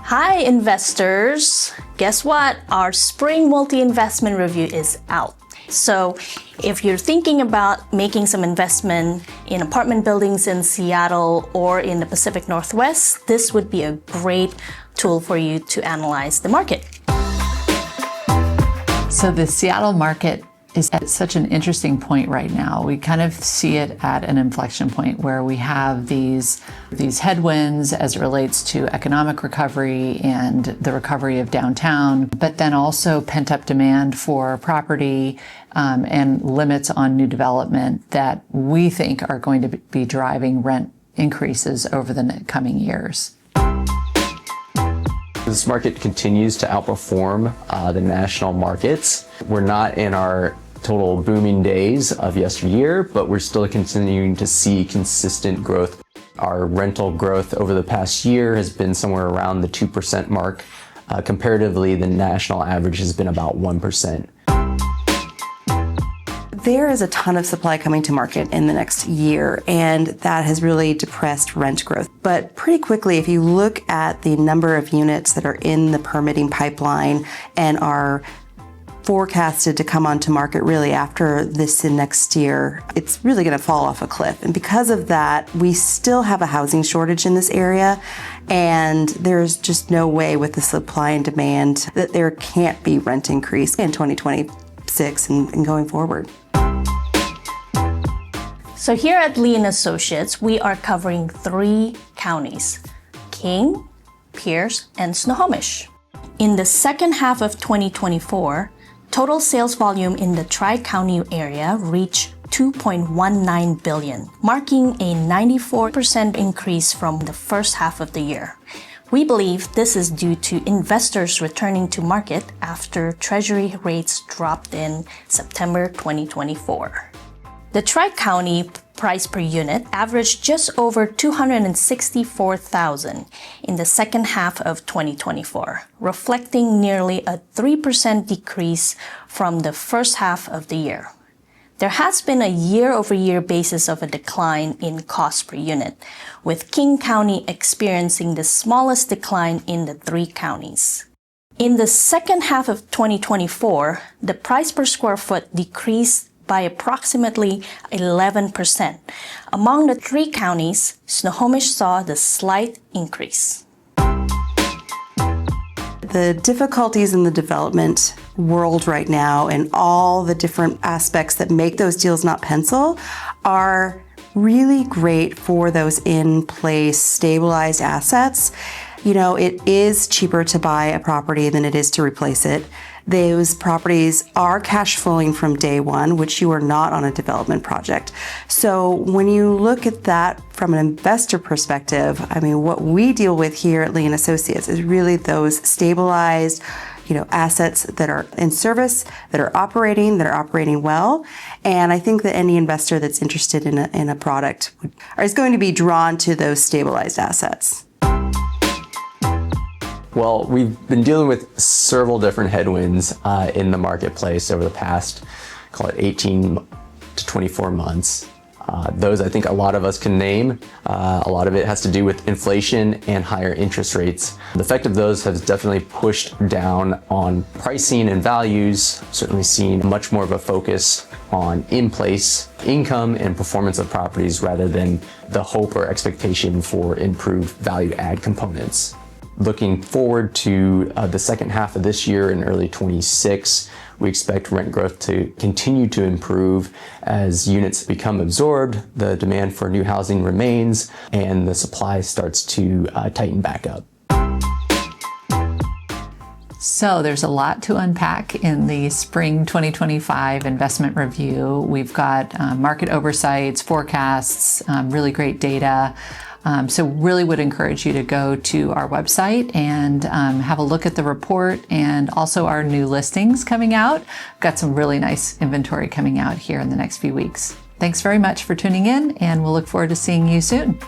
Hi investors! Guess what? Our spring multi-investment review is out. So if you're thinking about making some investment in apartment buildings in Seattle or in the Pacific Northwest, this would be a great tool for you to analyze the market. So the Seattle market is at such an interesting point right now. We kind of see it at an inflection point where we have these headwinds as it relates to economic recovery and the recovery of downtown, but then also pent-up demand for property and limits on new development that we think are going to be driving rent increases over the coming years. This market continues to outperform the national markets. We're not in our total booming days of yesteryear, but we're still continuing to see consistent growth. Our rental growth over the past year has been somewhere around the 2% mark. Comparatively, the national average has been about 1%. There is a ton of supply coming to market in the next year, and that has really depressed rent growth. But pretty quickly, if you look at the number of units that are in the permitting pipeline and are forecasted to come onto market really after this and next year, it's really going to fall off a cliff. And because of that, we still have a housing shortage in this area, and there's just no way with the supply and demand that there can't be rent increase in 2026 and going forward. So here at Lee Associates, we are covering 3 counties: King, Pierce, and Snohomish. In the second half of 2024, total sales volume in the Tri-County area reached $2.19 billion, marking a 94% increase from the first half of the year. We believe this is due to investors returning to market after Treasury rates dropped in September 2024. The Tri-County price per unit averaged just over $264,000 in the second half of 2024, reflecting nearly a 3% decrease from the first half of the year. There has been a year-over-year basis of a decline in cost per unit, with King County experiencing the smallest decline in the 3 counties. In the second half of 2024, the price per square foot decreased by approximately 11%. Among the 3 counties, Snohomish saw the slight increase. The difficulties in the development world right now and all the different aspects that make those deals not pencil are really great for those in-place stabilized assets. You know, it is cheaper to buy a property than it is to replace it. Those properties are cash flowing from day one, which you are not on a development project. So when you look at that from an investor perspective, I mean, what we deal with here at Lee Associates is really those stabilized, assets that are in service, that are operating well. And I think that any investor that's interested in a product is going to be drawn to those stabilized assets. Well, we've been dealing with several different headwinds in the marketplace over the past, call it 18 to 24 months. Those I think a lot of us can name. A lot of it has to do with inflation and higher interest rates. The effect of those has definitely pushed down on pricing and values, certainly seen much more of a focus on in-place income and performance of properties rather than the hope or expectation for improved value add components. Looking forward to the second half of this year and early 26, we expect rent growth to continue to improve as units become absorbed, the demand for new housing remains, and the supply starts to tighten back up. So there's a lot to unpack in the spring 2025 investment review. We've got market oversights, forecasts, really great data. So really would encourage you to go to our website and have a look at the report and also our new listings coming out. Got some really nice inventory coming out here in the next few weeks. Thanks very much for tuning in, and we'll look forward to seeing you soon.